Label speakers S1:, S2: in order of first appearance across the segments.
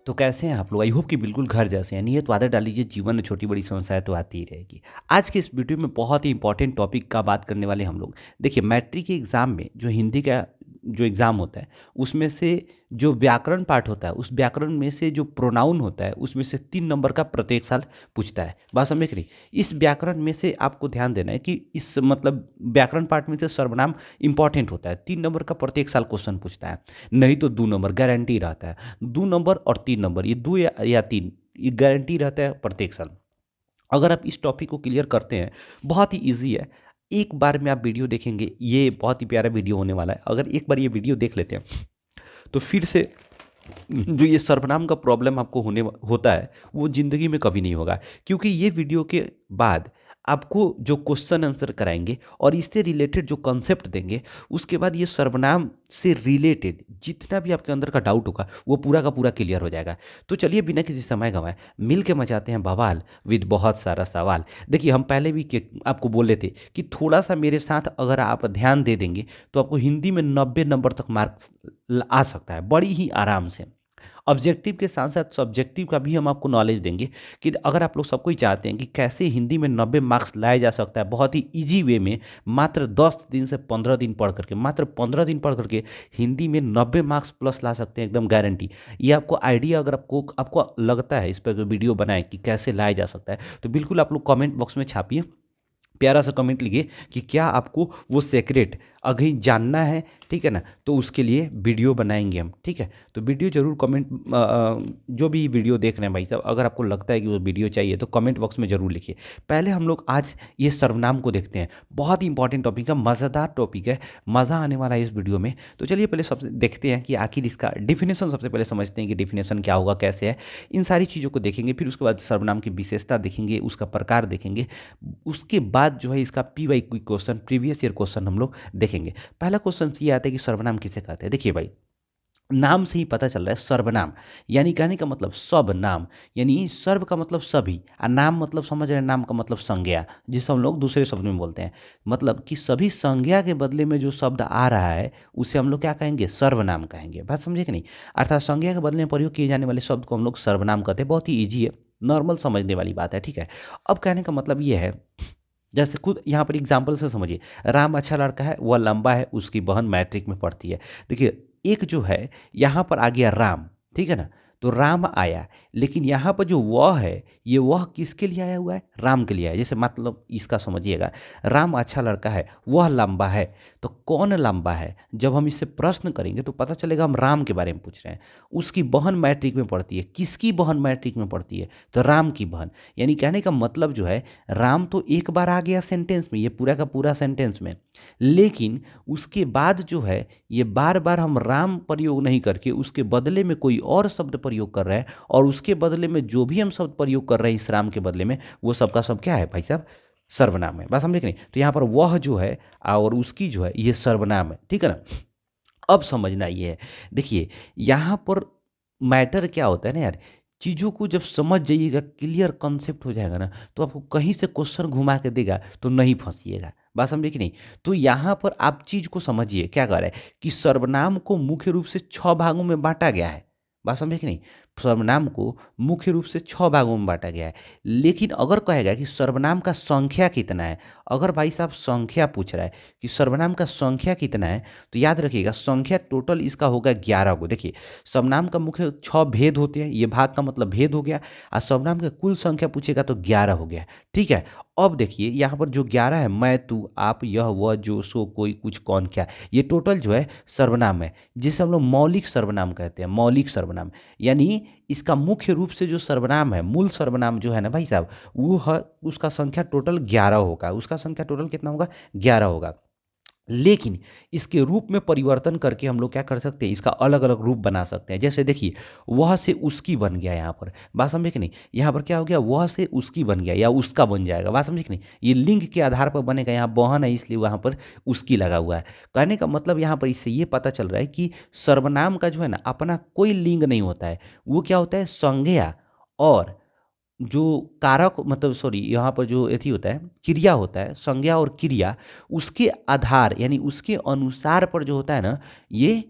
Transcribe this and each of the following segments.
S1: तो कैसे हैं आप लोग? आई होप कि बिल्कुल घर जैसे हैं। नियत आदत डाल लीजिए, जीवन में छोटी बड़ी समस्याएं तो आती ही रहेगी। आज के इस वीडियो में बहुत ही इंपॉर्टेंट टॉपिक का बात करने वाले हम लोग। देखिए, मैट्रिक के एग्ज़ाम में जो हिंदी का जो एग्ज़ाम होता है, उसमें से जो व्याकरण पार्ट होता है, उस व्याकरण में से जो प्रोनाउन होता है, उसमें से 3 नंबर का प्रत्येक साल पूछता है। बात समझ रही? इस व्याकरण में से आपको ध्यान देना है कि इस मतलब व्याकरण पार्ट में से सर्वनाम इंपॉर्टेंट होता है। 3 नंबर का प्रत्येक साल क्वेश्चन पूछता है, नहीं तो 2 नंबर गारंटी रहता है। 2 नंबर और 3 नंबर, ये दो या तीन, ये गारंटी रहता है प्रत्येक साल। अगर आप इस टॉपिक को क्लियर करते हैं, बहुत ही ईजी है। एक बार में आप वीडियो देखेंगे, ये बहुत ही प्यारा वीडियो होने वाला है। अगर एक बार ये वीडियो देख लेते हैं तो फिर से जो ये सर्वनाम का प्रॉब्लम आपको होता है, वो ज़िंदगी में कभी नहीं होगा। क्योंकि ये वीडियो के बाद आपको जो क्वेश्चन आंसर कराएंगे और इससे रिलेटेड जो कॉन्सेप्ट देंगे, उसके बाद ये सर्वनाम से रिलेटेड जितना भी आपके अंदर का डाउट होगा, वो पूरा का पूरा क्लियर हो जाएगा। तो चलिए बिना किसी समय गंवाए मिल के मचाते हैं बवाल विद बहुत सारा सवाल। देखिए, हम पहले भी आपको बोले थे कि थोड़ा सा मेरे साथ अगर आप ध्यान दे देंगे तो आपको हिंदी में 90 नंबर तक मार्क्स आ सकता है, बड़ी ही आराम से। ऑब्जेक्टिव के साथ साथ सब्जेक्टिव का भी हम आपको नॉलेज देंगे कि अगर आप लोग सब कोई चाहते हैं कि कैसे हिंदी में 90 मार्क्स लाया जा सकता है बहुत ही इजी वे में, मात्र 10 दिन से 15 दिन पढ़ करके, मात्र 15 दिन पढ़ करके हिंदी में 90 मार्क्स प्लस ला सकते हैं, एकदम गारंटी। ये आपको आइडिया अगर आपको लगता है इस पर वीडियो बनाए कि कैसे लाया जा सकता है, तो बिल्कुल आप लोग कमेंट बॉक्स में छापिए, प्यारा सा कमेंट लिखिए कि क्या आपको वो सेक्रेट अभी जानना है, ठीक है ना? तो उसके लिए वीडियो बनाएंगे हम, ठीक है? तो वीडियो जरूर कमेंट, जो भी वीडियो देख रहे हैं भाई साहब, अगर आपको लगता है कि वो वीडियो चाहिए तो कमेंट बॉक्स में जरूर लिखिए। पहले हम लोग आज ये सर्वनाम को देखते हैं। बहुत ही इंपॉर्टेंट टॉपिक है, मज़ेदार टॉपिक है, मज़ा आने वाला है इस वीडियो में। तो चलिए पहले सबसे देखते हैं कि आखिर इसका डिफिनेशन, सबसे पहले समझते हैं कि डिफिनेशन क्या होगा, कैसे है। इन सारी चीज़ों को देखेंगे, फिर उसके बाद सर्वनाम की विशेषता देखेंगे, उसका प्रकार देखेंगे। उसके बाद जो है इसका PY question, previous year question हम लोग देखेंगे। पहला क्वेश्चन ये आता है कि सर्वनाम किसे कहते हैं। देखिए भाई, नाम से ही पता चल रहा है सर्वनाम यानी कहने का मतलब सब नाम, यानी सर्व का मतलब सभी, और नाम मतलब समझ रहे हैं, नाम का मतलब संज्ञा, जिसे हम लोग दूसरे शब्द में बोलते हैं। मतलब कि सभी संज्ञा के बदले में जो शब्द आ रहा है उसे हम लोग क्या कहेंगे, सर्वनाम कहेंगे। बात समझे कि नहीं? अर्थात संज्ञा के बदले में प्रयोग किए जाने वाले शब्द को हम लोग सर्वनाम कहते हैं। बहुत ही ईजी है, नॉर्मल समझने वाली बात है, ठीक है? अब कहने का मतलब ये है, जैसे खुद यहाँ पर एग्जाम्पल से समझिए। राम अच्छा लड़का है, वह लंबा है, उसकी बहन मैट्रिक में पढ़ती है। देखिए, एक जो है यहाँ पर आ गया राम, ठीक है ना? तो राम आया, लेकिन यहाँ पर जो वह है, ये वह किसके लिए आया हुआ है, राम के लिए आया। जैसे मतलब इसका समझिएगा, राम अच्छा लड़का है, वह लंबा है, तो कौन लंबा है? जब हम इससे प्रश्न करेंगे तो पता चलेगा हम राम के बारे में पूछ रहे हैं। उसकी बहन मैट्रिक में पढ़ती है, किसकी बहन मैट्रिक में पढ़ती है? तो राम की बहन। यानी कहने का मतलब जो है, राम तो एक बार आ गया सेंटेंस में, ये पूरा का पूरा सेंटेंस में, लेकिन उसके बाद जो है, ये बार बार हम राम प्रयोग नहीं करके उसके बदले में कोई और शब्द प्रयोग कर रहे हैं, और उसके बदले में जो भी हम शब्द प्रयोग कर रहे हैं इस राम के बदले में, वो सबका सब क्या है भाई साहब, सर्वनाम है। बात समझे कि नहीं? तो यहाँ पर वह जो है और उसकी जो है, ये सर्वनाम है, ठीक है ना? अब समझना ये है, देखिए यहाँ पर मैटर क्या होता है ना यार, चीज़ों को जब समझ जाइएगा, क्लियर कॉन्सेप्ट हो जाएगा ना, तो आपको कहीं से क्वेश्चन घुमा के देगा तो नहीं फंसिएगा। बात समझे कि नहीं? तो यहाँ पर आप चीज़ को समझिए, क्या कह रहा है कि सर्वनाम को मुख्य रूप से 6 भागों में बांटा गया है। बात समझे कि नहीं? सर्वनाम को मुख्य रूप से 6 भागों में बांटा गया है। लेकिन अगर कहेगा कि सर्वनाम का संख्या कितना है, अगर भाई साहब संख्या पूछ रहा है कि सर्वनाम का संख्या कितना है, तो याद रखिएगा संख्या टोटल इसका होगा 11 गो। देखिए, सर्वनाम का मुख्य 6 भेद होते हैं, ये भाग का मतलब भेद हो गया, और सर्वनाम का कुल संख्या पूछेगा तो 11 हो गया, ठीक है? अब देखिए यहाँ पर जो 11 है, मैं, तू, आप, यह, वह, जो, सो, कोई, कुछ, कौन, क्या, ये टोटल जो है सर्वनाम है, जिसे हम लोग मौलिक सर्वनाम कहते हैं। मौलिक सर्वनाम यानी इसका मुख्य रूप से जो सर्वनाम है, मूल सर्वनाम जो है ना भाई साहब, वो है, उसका संख्या टोटल 11 होगा। उसका संख्या टोटल कितना होगा? 11 होगा। लेकिन इसके रूप में परिवर्तन करके हम लोग क्या कर सकते हैं, इसका अलग अलग रूप बना सकते हैं। जैसे देखिए, वह से उसकी बन गया, यहाँ पर बात समझे कि नहीं? यहाँ पर क्या हो गया, वह से उसकी बन गया या उसका बन जाएगा। बात समझे कि नहीं? ये लिंग के आधार पर बनेगा, यहाँ बहन है इसलिए वहाँ पर उसकी लगा हुआ है। कहने का मतलब यहाँ पर इससे ये पता चल रहा है कि सर्वनाम का जो है ना, अपना कोई लिंग नहीं होता है, वो क्या होता है, संज्ञा और जो कारक, मतलब सॉरी, यहाँ पर जो एथी होता है, क्रिया होता है, संज्ञा और क्रिया, उसके आधार यानी उसके अनुसार पर जो होता है ना, ये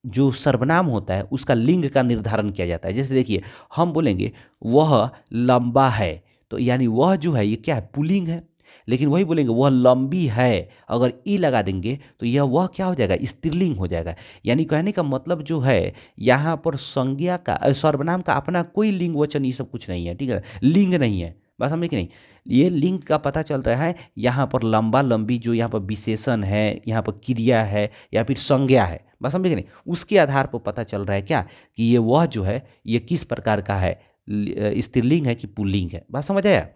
S1: जो सर्वनाम होता है उसका लिंग का निर्धारण किया जाता है। जैसे देखिए, हम बोलेंगे वह लंबा है, तो यानी वह जो है ये क्या है, पुल्लिंग है। लेकिन वही बोलेंगे वह लंबी है, अगर ई लगा देंगे तो यह वह क्या हो जाएगा, स्त्रीलिंग हो जाएगा। यानी कहने का मतलब जो है, यहाँ पर संज्ञा का सर्वनाम का अपना कोई लिंग वचन ये सब कुछ नहीं है, ठीक है, लिंग नहीं है। बस समझे कि नहीं, ये लिंग का पता चल रहा है यहाँ पर लंबा लंबी जो यहाँ पर विशेषण है, यहाँ पर क्रिया है या फिर संज्ञा है, बस समझे कि नहीं, उसके आधार पर पता चल रहा है क्या, कि ये वह जो है ये किस प्रकार का है, स्त्रीलिंग है कि पुल्लिंग है। बात समझ आया।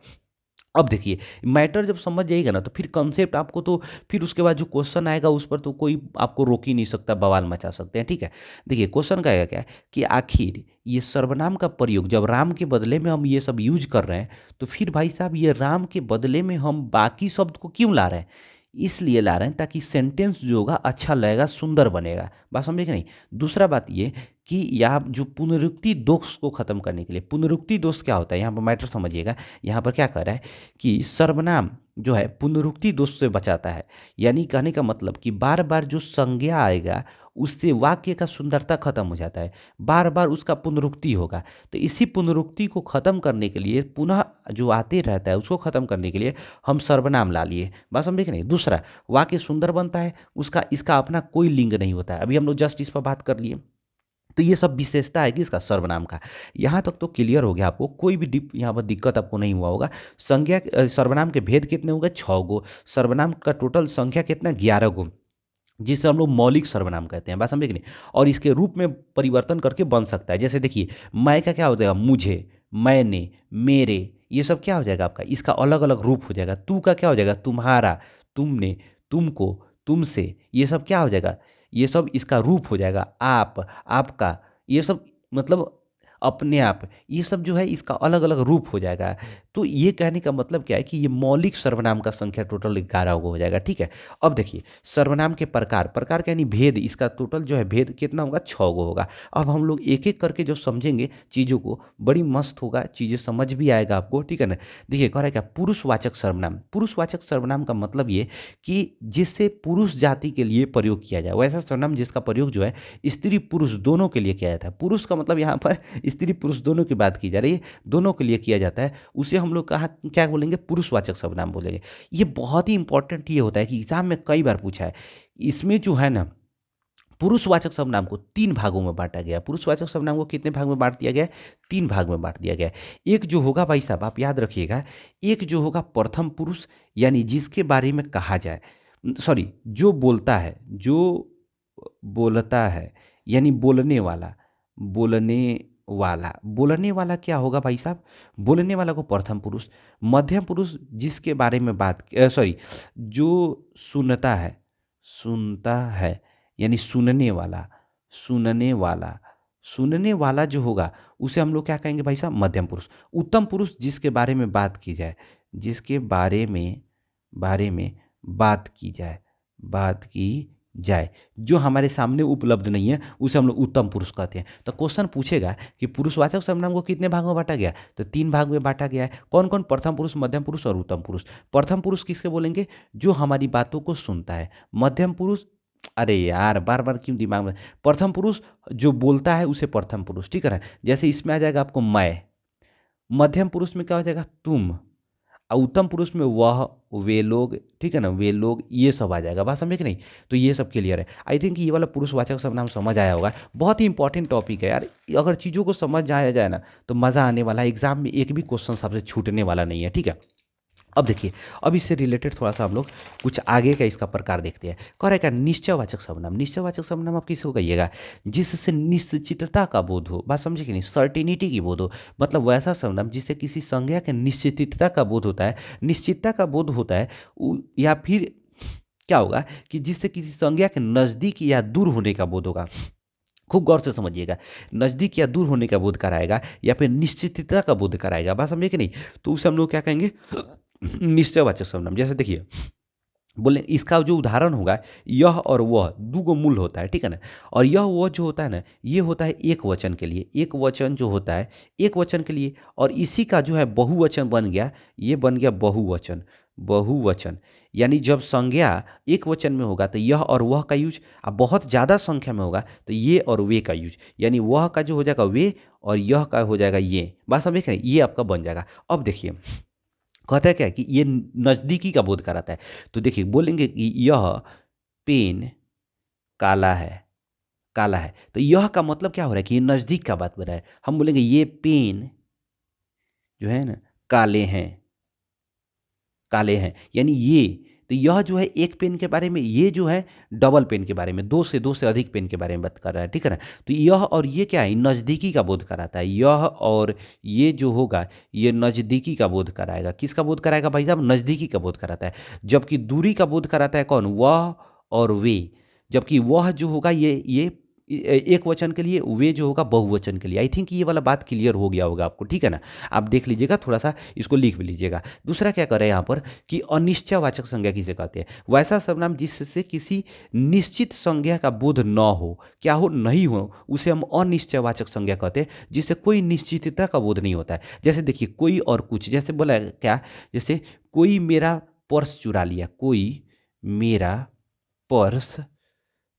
S1: अब देखिए, मैटर जब समझ जाइएगा ना तो फिर कॉन्सेप्ट आपको तो फिर उसके बाद जो क्वेश्चन आएगा उस पर तो कोई आपको रोक ही नहीं सकता, बवाल मचा सकते हैं, ठीक है। देखिए क्वेश्चन का आएगा क्या है कि आखिर ये सर्वनाम का प्रयोग जब राम के बदले में हम ये सब यूज कर रहे हैं, तो फिर भाई साहब ये राम के बदले में हम बाकी शब्द को क्यों ला रहे हैं, इसलिए ला रहे हैं ताकि सेंटेंस जो होगा अच्छा लगेगा, सुंदर बनेगा। बात समझे कि नहीं। दूसरा बात ये कि यहाँ जो पुनरुक्ति दोष को खत्म करने के लिए, पुनरुक्ति दोष क्या होता है यहाँ पर मैटर समझिएगा। यहाँ पर क्या कर रहा है कि सर्वनाम जो है पुनरुक्ति दोष से बचाता है। यानी कहने का मतलब कि बार बार जो संज्ञा आएगा उससे वाक्य का सुंदरता खत्म हो जाता है, बार बार उसका पुनरुक्ति होगा। तो इसी पुनरुक्ति को खत्म करने के लिए, पुनः जो आते रहता है उसको खत्म करने के लिए हम सर्वनाम ला लिए। बात समझे कि नहीं। दूसरा, वाक्य सुंदर बनता है, उसका इसका अपना कोई लिंग नहीं होता है। अभी हम लोग जस्ट इस पर बात कर लिए। तो ये सब विशेषता है कि इसका सर्वनाम का। यहाँ तक तो क्लियर हो गया आपको, कोई भी यहाँ पर दिक्कत आपको नहीं हुआ होगा। संज्ञा सर्वनाम के भेद कितने होंगे, 6 गो। सर्वनाम का टोटल संख्या कितना, 11 गो, जिसे हम लोग मौलिक सर्वनाम कहते हैं। बात समझे कि नहीं। और इसके रूप में परिवर्तन करके बन सकता है। जैसे देखिए, मैं का क्या हो जाएगा, मुझे, मैंने, मेरे, ये सब क्या हो जाएगा आपका, इसका अलग अलग रूप हो जाएगा। तू का क्या हो जाएगा, तुम्हारा, तुमने, तुमको, तुमसे, ये सब क्या हो जाएगा, ये सब इसका रूप हो जाएगा। आप, आपका, ये सब मतलब अपने आप, ये सब जो है इसका अलग अलग रूप हो जाएगा। तो ये कहने का मतलब क्या है कि ये मौलिक सर्वनाम का संख्या टोटल 11 गो हो जाएगा, ठीक है। अब देखिए, सर्वनाम के प्रकार, प्रकार का यानी भेद, इसका टोटल जो है भेद कितना होगा, 6 गो होगा। अब हम लोग एक एक करके जो समझेंगे चीज़ों को, बड़ी मस्त होगा, चीज़ें समझ भी आएगा आपको, ठीक है ना। देखिए कह रहा है क्या, पुरुषवाचक सर्वनाम। पुरुषवाचक सर्वनाम का मतलब ये कि जिससे पुरुष जाति के लिए प्रयोग किया जाए, वैसा सर्वनाम जिसका प्रयोग जो है स्त्री पुरुष दोनों के लिए किया जाता है। पुरुष का मतलब यहाँ पर स्त्री पुरुष दोनों की बात की जा रही है, दोनों के लिए किया जाता है, उसे हम लोग कहा क्या बोलेंगे, पुरुषवाचक सर्वनाम बोलेंगे। ये बहुत ही इंपॉर्टेंट ये होता है कि एग्जाम में कई बार पूछा है। इसमें जो है ना, पुरुषवाचक सर्वनाम को 3 भागों में बांटा गया। पुरुषवाचक सर्वनाम को कितने भाग में बांट दिया गया है, 3 भाग में बांट दिया गया है। एक जो होगा भाई साहब, आप याद रखिएगा, एक जो होगा प्रथम पुरुष, यानी जिसके बारे में कहा जाए, सॉरी, जो बोलता है, जो बोलता है, यानी बोलने वाला, बोलने वाला, बोलने वाला क्या होगा भाई साहब, बोलने वाला को प्रथम पुरुष। मध्यम पुरुष जिसके बारे में बात, सॉरी, जो सुनता है, सुनता है, यानी सुनने वाला, सुनने वाला, सुनने वाला जो होगा उसे हम लोग क्या कहेंगे भाई साहब, मध्यम पुरुष। उत्तम पुरुष जिसके बारे में बात की जाए, जिसके बारे में बात की जाए, बात की जाए, जो हमारे सामने उपलब्ध नहीं है उसे हम लोग उत्तम पुरुष कहते हैं। तो क्वेश्चन पूछेगा कि पुरुषवाचक सर्वनाम को कितने भाग में बांटा गया, तो 3 भाग में बांटा गया है। कौन कौन, प्रथम पुरुष, मध्यम पुरुष और उत्तम पुरुष। प्रथम पुरुष किसके बोलेंगे, जो हमारी बातों को सुनता है। मध्यम पुरुष, अरे यार बार बार क्यों दिमाग में, प्रथम पुरुष जो बोलता है उसे प्रथम पुरुष, ठीक है ना। जैसे इसमें आ जाएगा आपको मैं, मध्यम पुरुष में क्या हो जाएगा, तुम, और उत्तम पुरुष में वह, वे लोग, ठीक है ना, वे लोग, ये सब आ जाएगा। बात समझे कि नहीं। तो ये सब क्लियर है। आई थिंक ये वाला पुरुषवाचक सर्वनाम समझ आया होगा। बहुत ही इंपॉर्टेंट टॉपिक है यार, अगर चीज़ों को समझ आया जाए ना तो मज़ा आने वाला है। एग्जाम में एक भी क्वेश्चन आपसे छूटने वाला नहीं है, ठीक है। अब देखिए, अब इससे रिलेटेड थोड़ा सा हम लोग कुछ आगे का इसका प्रकार देखते हैं। कह रहा है क्या, निश्चयवाचक सर्वनाम। निश्चयवाचक सर्वनाम आप किसको कहिएगा, जिससे निश्चितता का बोध हो। बात समझे कि नहीं, सर्टिनिटी की बोध हो। मतलब वैसा सर्वनाम जिससे किसी संज्ञा के निश्चितता का बोध होता है, निश्चितता का बोध होता है, या फिर क्या होगा कि जिससे किसी संज्ञा के नज़दीक या दूर होने का बोध होगा। खूब गौर से समझिएगा, नज़दीक या दूर होने का बोध कराएगा या फिर निश्चितता का बोध कराएगा। बात समझे कि नहीं। तो उसे हम लोग क्या कहेंगे, निश्चयवाचक सर्वनाम। जैसे देखिए, बोले इसका जो उदाहरण होगा, यह और वह दो मूल होता है, ठीक है ना। और यह वह जो होता है ना, ये होता है एक वचन के लिए, एक वचन जो होता है एक वचन के लिए। और इसी का जो है बहुवचन बन गया, ये बन गया बहुवचन। बहुवचन यानी जब संज्ञा एक वचन में होगा तो यह और वह का यूज, अब बहुत ज़्यादा संख्या में होगा तो ये और वे का यूज, यानी वह का जो हो जाएगा वे और यह का हो जाएगा ये। बात समझ रहे हैं, ये आपका बन जाएगा। अब देखिए कहता है क्या कि ये नज़दीकी का बोध कराता है। तो देखिए बोलेंगे कि यह पेन काला है, काला है, तो यह का मतलब क्या हो रहा है कि ये नज़दीक का बात हो रहा है। हम बोलेंगे ये पेन जो है ना काले हैं, काले हैं, यानी ये, तो यह जो है एक पेन के बारे में, ये जो है डबल पेन के बारे में, दो से अधिक पेन के बारे में बात कर रहा है, ठीक है ना। तो यह और ये क्या है, नज़दीकी का बोध कराता है। यह और ये जो होगा ये नज़दीकी का बोध कराएगा। किसका बोध कराएगा भाई साहब, नज़दीकी का बोध कराता है। जबकि दूरी का बोध कराता है कौन, वह और वे। जबकि वह जो होगा ये एक वचन के लिए, वे जो होगा बहुवचन के लिए। आई थिंक ये वाला बात क्लियर हो गया होगा आपको, ठीक है ना। आप देख लीजिएगा, थोड़ा सा इसको लिख भी लीजिएगा। दूसरा क्या कर रहे हैं यहाँ पर कि अनिश्चयवाचक संज्ञा किसे कहते हैं, वैसा सर्वनाम जिससे किसी निश्चित संज्ञा का बोध न हो, क्या हो, नहीं हो, उसे हम अनिश्चयवाचक संज्ञा कहते हैं, जिससे कोई निश्चितता का बोध नहीं होता है। जैसे देखिए कोई और कुछ, जैसे बोला क्या, जैसे कोई मेरा पर्स चुरा लिया, कोई मेरा पर्स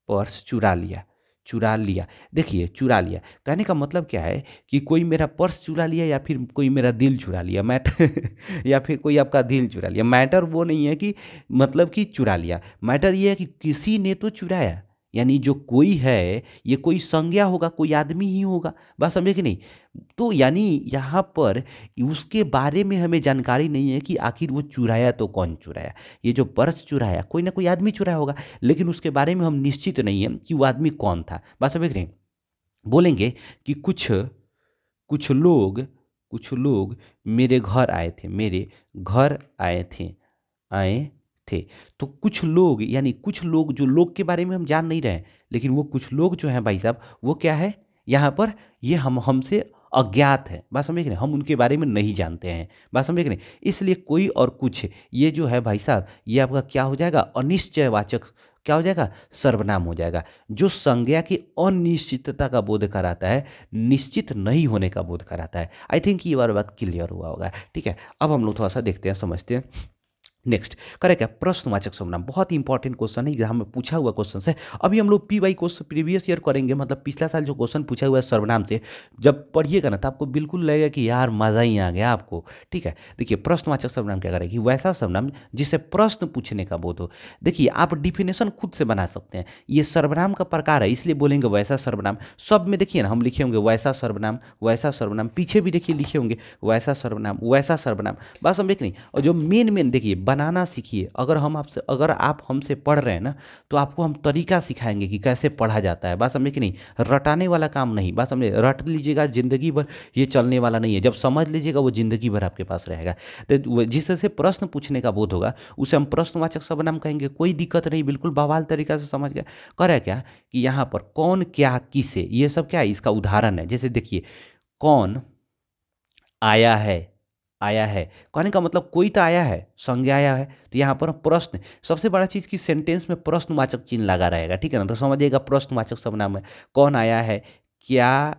S1: पर्स चुरा लिया, चुरा लिया। देखिए चुरा लिया कहने का मतलब क्या है कि कोई मेरा पर्स चुरा लिया या फिर कोई मेरा दिल चुरा लिया, मैटर या फिर कोई आपका दिल चुरा लिया। मैटर वो नहीं है कि मतलब कि चुरा लिया, मैटर ये है कि किसी ने तो चुराया, यानी जो कोई है ये कोई संज्ञा होगा, कोई आदमी ही होगा। बात समझे कि नहीं। तो यानी यहाँ पर उसके बारे में हमें जानकारी नहीं है कि आखिर वो चुराया तो कौन चुराया। ये जो पर्स चुराया कोई ना कोई आदमी चुराया होगा, लेकिन उसके बारे में हम निश्चित नहीं है कि वो आदमी कौन था। बात समझ रहे हैं। बोलेंगे कि कुछ लोग मेरे घर आए थे, मेरे घर आए थे। तो कुछ लोग यानी कुछ लोग, जो लोग के बारे में हम जान नहीं रहे हैं, लेकिन वो कुछ लोग जो हैं भाई साहब, वो क्या है यहाँ पर, ये हमसे अज्ञात है। बात समझ रहे हैं, हम उनके बारे में नहीं जानते हैं। बात समझ रहे हैं, इसलिए कोई और कुछ, ये जो है भाई साहब, ये आपका क्या हो जाएगा, अनिश्चयवाचक, क्या हो जाएगा, सर्वनाम हो जाएगा, जो संज्ञा की अनिश्चितता का बोध कराता है, निश्चित नहीं होने का बोध कराता है। आई थिंक ये बात क्लियर हुआ होगा, ठीक है। अब हम लोग थोड़ा सा देखते हैं, समझते हैं। नेक्स्ट करेक्ट है, प्रश्नवाचक सर्वनाम। बहुत ही इंपॉर्टेंट क्वेश्चन है, एग्जाम में पूछा हुआ क्वेश्चन है। अभी हम लोग P Y question previous year करेंगे, मतलब पिछला साल जो क्वेश्चन पूछा हुआ है सर्वनाम से, जब पढ़िएगा ना तो आपको बिल्कुल लगेगा कि यार मज़ा ही आ गया आपको, ठीक है। देखिए प्रश्नवाचक सर्वनाम क्या करेगी, वैसा सर्वनाम जिससे प्रश्न पूछने का बोध हो। देखिए आप डिफिनेशन खुद से बना सकते हैं, ये सर्वनाम का प्रकार है, इसलिए बोलेंगे वैसा सर्वनाम। सब में देखिए ना हम लिखे होंगे वैसा सर्वनाम, वैसा सर्वनाम, पीछे भी देखिए लिखे होंगे वैसा सर्वनाम, वैसा सर्वनाम। बात समझे कि नहीं। और जो मेन देखिए बनाना सीखिए। अगर आप हमसे पढ़ रहे हैं ना, तो आपको हम तरीका सिखाएंगे कि कैसे पढ़ा जाता है। बात समझे कि नहीं, रटाने वाला काम नहीं। बात समझे, रट लीजिएगा जिंदगी भर, ये चलने वाला नहीं है। जब समझ लीजिएगा वो जिंदगी भर आपके पास रहेगा। तो जिससे प्रश्न पूछने का बोध होगा उसे हम प्रश्नवाचक सर्वनाम कहेंगे। कोई दिक्कत नहीं, बिल्कुल बवाल तरीका से समझ गया। करे क्या कि यहाँ पर कौन क्या किसे, ये सब क्या है, इसका उदाहरण है। जैसे देखिए कौन आया है, आया है कहने का मतलब कोई तो आया है, संज्ञा आया है। तो यहाँ पर प्रश्न, सबसे बड़ा चीज़ कि सेंटेंस में प्रश्नवाचक चिन्ह लगा रहेगा, ठीक है ना। तो समझिएगा प्रश्नवाचक सर्वनाम है। कौन आया है, क्या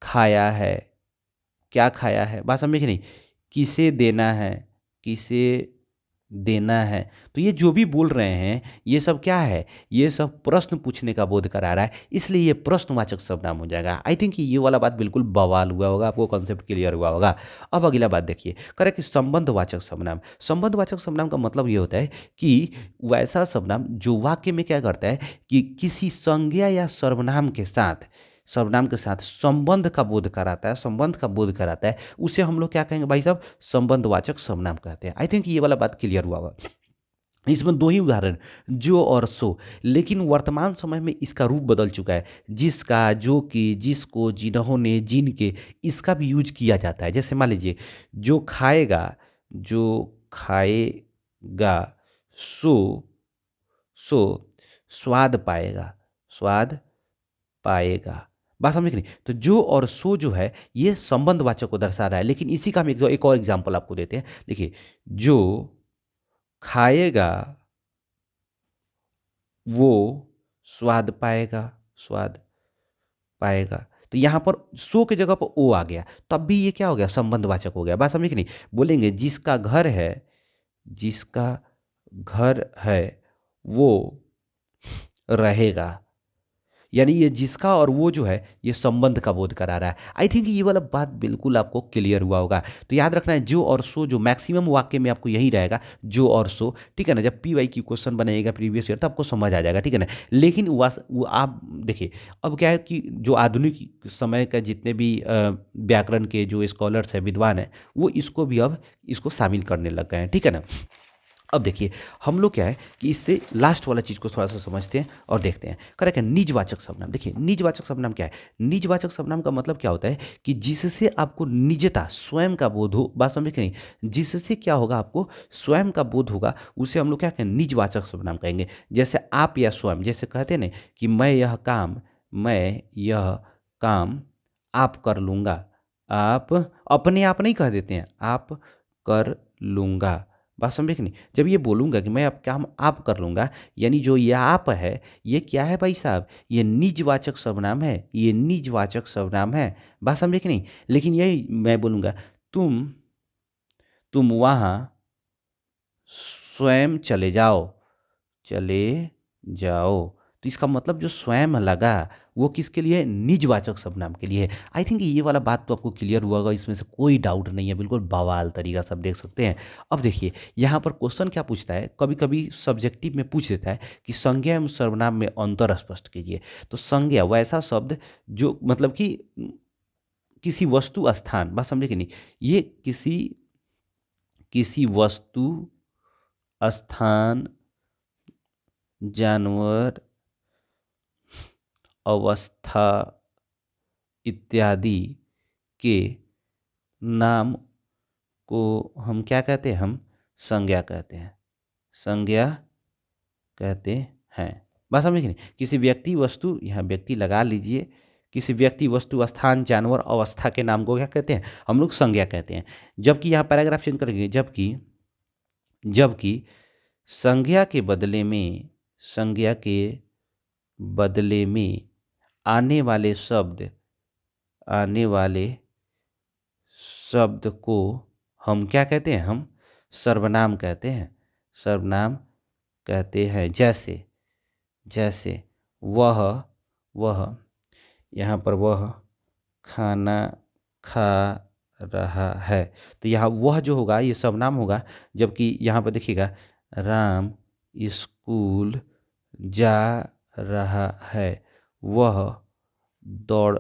S1: खाया है, क्या खाया है। बात समझे कि नहीं, किसे देना है, किसे देना है। तो ये जो भी बोल रहे हैं ये सब क्या है, ये सब प्रश्न पूछने का बोध करा रहा है, इसलिए ये प्रश्नवाचक सर्वनाम हो जाएगा। आई थिंक ये वाला बात बिल्कुल बवाल हुआ होगा, आपको कॉन्सेप्ट क्लियर हुआ होगा। अब अगला बात देखिए, करें कि संबंधवाचक सर्वनाम। संबंधवाचक सर्वनाम का मतलब ये होता है कि वैसा सर्वनाम जो वाक्य में क्या करता है कि किसी संज्ञा या सर्वनाम के साथ संबंध का बोध कराता है, संबंध का बोध कराता है, उसे हम लोग क्या कहेंगे भाई साहब, संबंधवाचक सर्वनाम कहते हैं। आई थिंक ये वाला बात क्लियर हुआ होगा। इसमें दो ही उदाहरण, जो और सो, लेकिन वर्तमान समय में इसका रूप बदल चुका है। जिसका, जो कि, जिसको, जिन्होंने, जिनके, इसका भी यूज किया जाता है। जैसे मान लीजिए जो खाएगा, जो खाएगा, सो सो स्वाद पाएगा, स्वाद पाएगा। बात समझ नहीं। तो जो और सो जो है ये संबंधवाचक को दर्शा रहा है, लेकिन इसी का हम एक और एग्जाम्पल आपको देते हैं। देखिए जो खाएगा वो स्वाद पाएगा, स्वाद पाएगा। तो यहाँ पर सो के जगह पर ओ आ गया, तब भी ये क्या हो गया, संबंधवाचक हो गया। बात समझे कि नहीं? बोलेंगे जिसका घर है, जिसका घर है वो रहेगा, यानी ये जिसका और वो जो है ये संबंध का बोध करा रहा है। आई थिंक ये वाला बात बिल्कुल आपको क्लियर हुआ होगा। तो याद रखना है जो और सो जो मैक्सिमम वाक्य में आपको यही रहेगा, जो और सो, ठीक है ना। जब पी वाई की क्वेश्चन बनाएगा प्रीवियस ईयर तो आपको समझ आ जाएगा, ठीक है ना। लेकिन वो आप देखिए, अब क्या है कि जो आधुनिक समय का जितने भी व्याकरण के जो स्कॉलर्स हैं, विद्वान हैं, वो इसको भी अब इसको शामिल करने लग गए हैं, ठीक है ना। अब देखिए हम लोग क्या है कि इससे लास्ट वाला चीज़ को थोड़ा सा समझते हैं और देखते हैं। करेक्ट है, निजवाचक सर्वनाम। देखिए निजवाचक सर्वनाम क्या है? निजवाचक सर्वनाम का मतलब क्या होता है कि जिससे आपको निजता, स्वयं का बोध हो। बात समझे कि नहीं? जिससे क्या होगा, आपको स्वयं का बोध होगा, उसे हम लोग क्या कहेंगे, निजवाचक सर्वनाम कहेंगे। जैसे आप या स्वयं, जैसे कहते हैं ना कि मैं यह काम आप कर लूँगा। आप अपने आप नहीं कह देते हैं, आप कर लूँगा। बात समझे कि नहीं? जब ये बोलूँगा कि मैं अब काम आप कर लूँगा, यानी जो ये आप है, ये क्या है भाई साहब? ये निजवाचक सर्वनाम है, ये निजवाचक सर्वनाम है। बात समझे कि नहीं? लेकिन यही मैं बोलूँगा, तुम तुम वहाँ स्वयं चले जाओ, चले जाओ। तो इसका मतलब जो स्वयं लगा वो किसके लिए है? निजवाचक सर्वनाम के लिए है। आई थिंक ये वाला बात तो आपको क्लियर हुआ होगा, इसमें से कोई डाउट नहीं है, बिल्कुल बवाल तरीका से आप देख सकते हैं। अब देखिए यहाँ पर क्वेश्चन क्या पूछता है, कभी कभी सब्जेक्टिव में पूछ देता है कि संज्ञा एवं सर्वनाम में अंतर स्पष्ट कीजिए। तो संज्ञा वैसा शब्द जो मतलब कि किसी वस्तु स्थान, बात समझे कि नहीं, ये किसी किसी वस्तु स्थान जानवर अवस्था इत्यादि के नाम को हम क्या कहते हैं? हम संज्ञा कहते हैं, संज्ञा कहते हैं। बात समझे कि नहीं? किसी व्यक्ति वस्तु, यहाँ व्यक्ति लगा लीजिए, किसी व्यक्ति वस्तु स्थान जानवर अवस्था के नाम को क्या कहते हैं? हम लोग संज्ञा कहते हैं। जबकि यहाँ पैराग्राफ चेंज करेंगे, जबकि जबकि संज्ञा के बदले में, संज्ञा के बदले में आने वाले शब्द, आने वाले शब्द को हम क्या कहते हैं? हम सर्वनाम कहते हैं, सर्वनाम कहते हैं। जैसे जैसे वह, वह यहाँ पर वह खाना खा रहा है, तो यहाँ वह जो होगा ये सर्वनाम होगा। जबकि यहाँ पर देखिएगा राम स्कूल जा रहा है, वह दौड़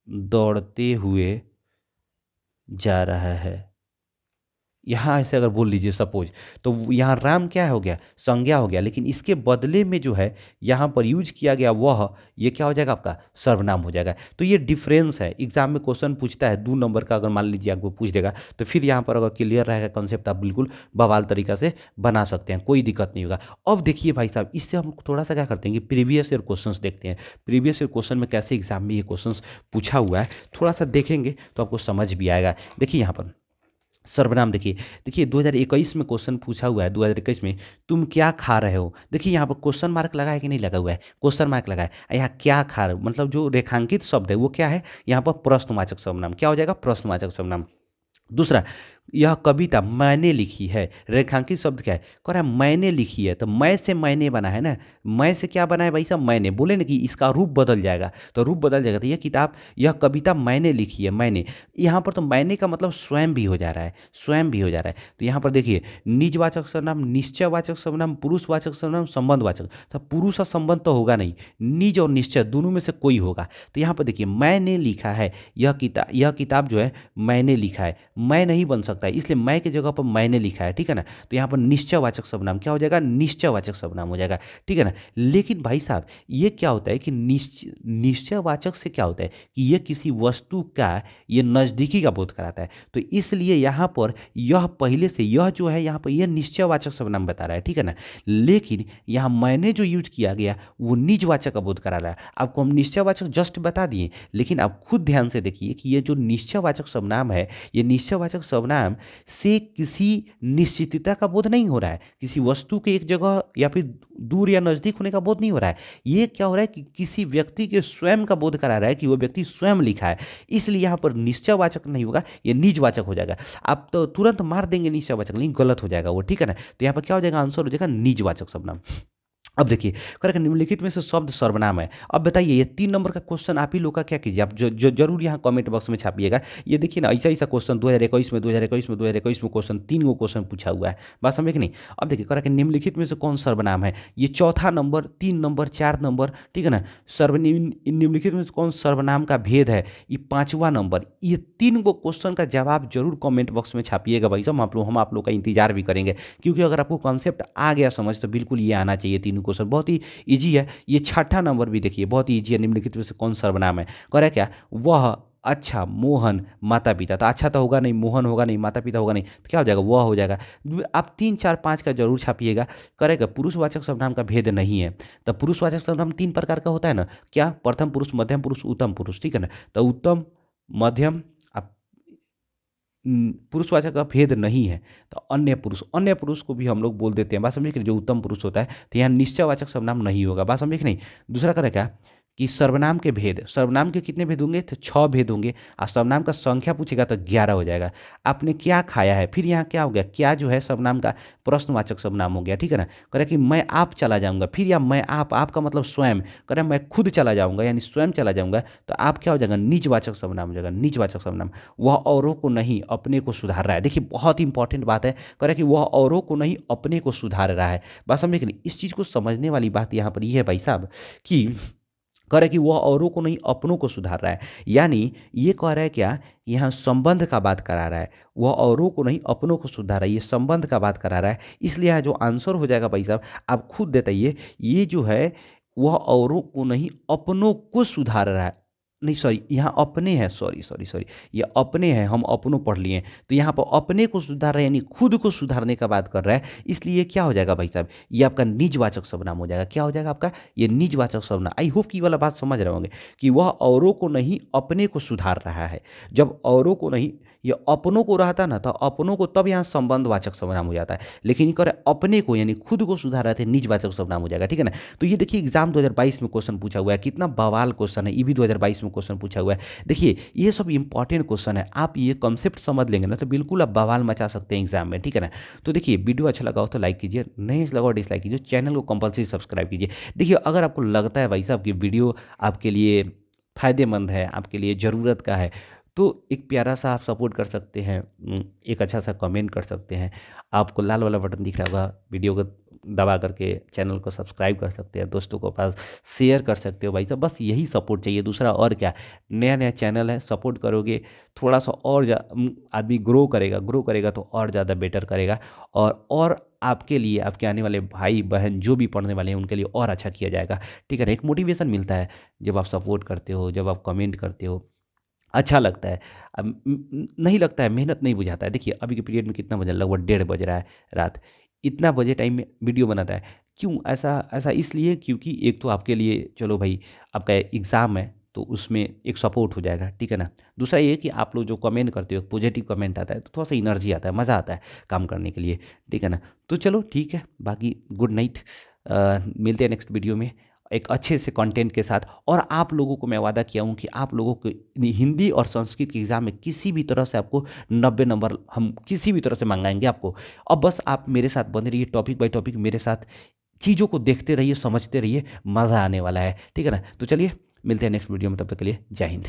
S1: दौड़ते हुए जा रहा है। यहाँ ऐसे अगर बोल लीजिए सपोज, तो यहाँ राम क्या हो गया? संज्ञा हो गया, लेकिन इसके बदले में जो है यहाँ पर यूज किया गया वह, ये क्या हो जाएगा? आपका सर्वनाम हो जाएगा। तो ये डिफरेंस है। एग्जाम में क्वेश्चन पूछता है 2 नंबर का, अगर मान लीजिए आपको पूछ देगा, तो फिर यहाँ पर अगर क्लियर रहेगा कॉन्सेप्ट, आप बिल्कुल बवाल तरीका से बना सकते हैं, कोई दिक्कत नहीं होगा। अब देखिए भाई साहब, इससे हम थोड़ा सा क्या करते हैं कि प्रीवियस ईयर क्वेश्चन देखते हैं। प्रीवियस ईयर क्वेश्चन में कैसे एग्जाम में ये क्वेश्चन पूछा हुआ है, थोड़ा सा देखेंगे तो आपको समझ भी आएगा। देखिए यहाँ पर सर्वनाम देखिए, देखिए 2021 में क्वेश्चन पूछा हुआ है, 2021 में तुम क्या खा रहे हो। देखिए यहाँ पर क्वेश्चन मार्क लगा है कि नहीं लगा हुआ है? क्वेश्चन मार्क लगा है। यहाँ क्या खा रहे हो मतलब जो रेखांकित शब्द है वो क्या है? यहाँ पर प्रश्नवाचक सर्वनाम। क्या हो जाएगा? प्रश्नवाचक सर्वनाम। दूसरा, यह कविता मैंने लिखी है, रेखांकित शब्द क्या है? कह रहा है मैंने लिखी है, तो मैं से मैंने बना है ना, मैं से क्या बना है भाई साहब? मैंने। बोले ना कि इसका रूप बदल जाएगा, तो रूप बदल जाएगा। तो यह किताब, यह कविता मैंने लिखी है, मैंने। यहाँ पर तो मैंने का मतलब स्वयं भी हो जा रहा है, स्वयं भी हो जा रहा है। तो यहाँ पर देखिए निजवाचक सर्वनाम, निश्चयवाचक सर्वनाम, पुरुषवाचक सर्वनाम, संबंधवाचक। तो पुरुष और संबंध तो होगा नहीं, निज और निश्चय दोनों में से कोई होगा। तो यहाँ पर देखिए मैंने लिखा है, यह किताब जो है मैंने लिखा है, मैं नहीं बन सकता है, इसलिए मैं की जगह पर मैंने लिखा है, ठीक है ना। तो यहाँ पर निश्चयवाचक सर्वनाम क्या हो जाएगा? निश्चयवाचक सर्वनाम हो जाएगा, ठीक है ना। लेकिन भाई साहब ये क्या होता है कि निश्चयवाचक से क्या होता है कि ये किसी वस्तु का ये नज़दीकी का बोध कराता है। तो इसलिए यहाँ पर यह पहले से, यह जो है यहाँ पर यह निश्चयवाचक सर्वनाम बता रहा है, ठीक है ना। लेकिन यहाँ मैंने जो यूज किया गया वो निजवाचक का बोध करा रहा है। आपको हम निश्चयवाचक जस्ट बता दिए, लेकिन आप खुद ध्यान से देखिए कि ये जो निश्चयवाचक सर्वनाम है, ये निश्चयवाचक सर्वनाम एग्जाम से किसी निश्चितता का बोध नहीं हो रहा है, किसी वस्तु के एक जगह या फिर दूर या नजदीक होने का बोध नहीं हो रहा है। ये क्या हो रहा है कि किसी व्यक्ति के स्वयं का बोध करा रहा है कि वो व्यक्ति स्वयं लिखा है। इसलिए यहाँ पर निश्चयवाचक नहीं होगा, ये निजवाचक हो जाएगा। आप तो तुरंत मार देंगे निश्चयवाचक, लेकिन गलत हो जाएगा वो, ठीक है ना। तो यहाँ पर क्या हो जाएगा, आंसर हो जाएगा निजवाचक सर्वनाम। अब देखिए करेक्ट, निम्नलिखित में से शब्द सर्वनाम है। अब बताइए ये 3 नंबर का क्वेश्चन आप ही लोग का क्या कीजिए, आप जरूर यहाँ कमेंट बॉक्स में छापिएगा। ये देखिए ना, ऐसा ऐसा क्वेश्चन 2021 में 2021 में क्वेश्चन 3 गो क्वेश्चन पूछा हुआ है, बात समझे कि नहीं। अब देखिए करेक्ट, निम्नलिखित में से कौन सर्वनाम है, ये चौथा नंबर, 3 नंबर, 4 नंबर, ठीक है ना। निम्नलिखित में से कौन सर्वनाम का भेद है, ये 5वां नंबर। ये 3 गो क्वेश्चन का जवाब जरूर कमेंट बॉक्स में छापिएगा भाई साहब, हम आप लोग का इंतजार भी करेंगे, क्योंकि अगर आपको कॉन्सेप्ट आ गया समझ तो बिल्कुल ये आना चाहिए। 3 क्वेश्चन बहुत ही इजी है। ये 6ठा नंबर भी देखिए बहुत ही इजी है, निम्नलिखित में से कौन सर्वनाम है, कह रहा है क्या, वह, अच्छा, मोहन, माता पिता। तो अच्छा तो होगा नहीं, मोहन होगा नहीं, माता पिता होगा नहीं, तो क्या हो जाएगा, वह हो जाएगा। आप 3, 4, 5 का जरूर छापिएगा। करेगा पुरुषवाचक सर्वनाम का भेद नहीं है। तो पुरुषवाचक सर्वनाम 3 प्रकार का होता है ना, क्या, प्रथम पुरुष, मध्यम पुरुष, उत्तम पुरुष, ठीक है ना। तो उत्तम, मध्यम, पुरुषवाचक का भेद नहीं है। तो अन्य पुरुष को भी हम लोग बोल देते हैं, बात समझे कि नहीं? जो उत्तम पुरुष होता है, तो यहाँ निश्चयवाचक सर्वनाम नहीं होगा, बात समझे कि नहीं। दूसरा करें क्या कि सर्वनाम के भेद, सर्वनाम के कितने भेद होंगे, तो 6 भेद होंगे। और सर्वनाम का संख्या पूछेगा तो 11 हो जाएगा। आपने क्या खाया है, फिर यहाँ क्या हो गया, क्या जो है सर्वनाम का प्रश्नवाचक सर्वनाम हो गया, ठीक है ना। कह कि मैं आप चला जाऊंगा, फिर या मैं आप का मतलब स्वयं, कह रहे मैं खुद चला जाऊंगा यानी स्वयं चला जाऊंगा, तो आप क्या हो जाएगा, निजवाचक सर्वनाम हो जाएगा, निजवाचक सर्वनाम। वह औरों को नहीं अपने को सुधार रहा है, देखिए बहुत इंपॉर्टेंट बात है। कह रहे कि वह औरों को नहीं अपने को सुधार रहा है, बात समझे कि नहीं। इस चीज़ को समझने वाली बात यहाँ पर यह है भाई साहब कि कह रहा है कि वह औरों को नहीं अपनों को सुधार रहा है, यानी ये कह रहा है क्या, यहाँ संबंध का बात करा रहा है। वह औरों को नहीं अपनों को सुधार रहा है, ये संबंध का बात करा रहा है। इसलिए यहाँ जो आंसर हो जाएगा भाई साहब, आप खुद बताइए, ये जो है वह औरों को नहीं अपनों को सुधार रहा है, नहीं सॉरी यहाँ अपने हैं, सॉरी ये अपने हैं, हम अपनों पढ़ लिए। तो यहाँ पर अपने को सुधार रहे यानी खुद को सुधारने का बात कर रहा है। इसलिए क्या हो जाएगा भाई साहब, ये आपका निजवाचक सर्वनाम हो जाएगा। क्या हो जाएगा आपका, ये निजवाचक सर्वनाम। आई होप की वाला बात समझ रहे होंगे कि वह औरों को नहीं अपने को सुधार रहा है। जब औरों को नहीं, ये अपनों को रहता ना, तो अपनों को तब यहाँ संबंधवाचक सर्वनाम हो जाता है, लेकिन ये कर अपने को यानी खुद को सुधार रहे थे, निजवाचक सर्वनाम हो जाएगा, ठीक है ना। तो ये देखिए एग्जाम 2022 में क्वेश्चन पूछा हुआ है, कितना बवाल क्वेश्चन है, ये भी 2022 में क्वेश्चन पूछा हुआ है। देखिए ये सब इंपॉर्टेंट क्वेश्चन है, आप ये कॉन्सेप्ट समझ लेंगे ना तो बिल्कुल आप बवाल मचा सकते हैं एग्जाम में, ठीक है ना। तो देखिए वीडियो अच्छा लगा हो तो लाइक कीजिए, नहीं लगा हो डिसलाइक कीजिए, चैनल को कंपल्सरी सब्सक्राइब कीजिए। देखिए अगर आपको लगता है भाई साहब कि वीडियो आपके लिए फ़ायदेमंद है, आपके लिए ज़रूरत का है, तो एक प्यारा सा आप सपोर्ट कर सकते हैं, एक अच्छा सा कमेंट कर सकते हैं। आपको लाल वाला बटन दिख रहा होगा, वीडियो को दबा करके चैनल को सब्सक्राइब कर सकते हैं, दोस्तों को पास शेयर कर सकते हो भाई साहब, बस यही सपोर्ट चाहिए, दूसरा और क्या। नया नया चैनल है, सपोर्ट करोगे थोड़ा सा और आदमी ग्रो करेगा तो और ज़्यादा बेटर करेगा, और आपके लिए, आपके आने वाले भाई बहन जो भी पढ़ने वाले हैं उनके लिए और अच्छा किया जाएगा, ठीक है ना। एक मोटिवेशन मिलता है जब आप सपोर्ट करते हो, जब आप कमेंट करते हो, अच्छा लगता है। अब नहीं लगता है, मेहनत नहीं बुझाता है। देखिए अभी के पीरियड में कितना बजा, लगभग 1:30 बज रहा है रात, इतना बजे टाइम में वीडियो बनाता है, क्यों ऐसा ऐसा इसलिए क्योंकि एक तो आपके लिए चलो भाई आपका एग्ज़ाम है तो उसमें एक सपोर्ट हो जाएगा, ठीक है ना। दूसरा ये कि आप लोग जो कमेंट करते हो, पॉजिटिव कमेंट आता है तो थोड़ा सा एनर्जी आता है, मज़ा आता है काम करने के लिए, ठीक है ना। तो चलो ठीक है, बाकी गुड नाइट, मिलते हैं नेक्स्ट वीडियो में एक अच्छे से कंटेंट के साथ। और आप लोगों को मैं वादा किया हूँ कि आप लोगों को हिंदी और संस्कृत के एग्ज़ाम में किसी भी तरह से आपको 90 नंबर हम किसी भी तरह से मंगाएंगे आपको। अब बस आप मेरे साथ बने रहिए, टॉपिक बाय टॉपिक मेरे साथ चीज़ों को देखते रहिए, समझते रहिए, मज़ा आने वाला है, ठीक है ना। तो चलिए मिलते हैं नेक्स्ट वीडियो में, तब तक के लिए जय हिंद।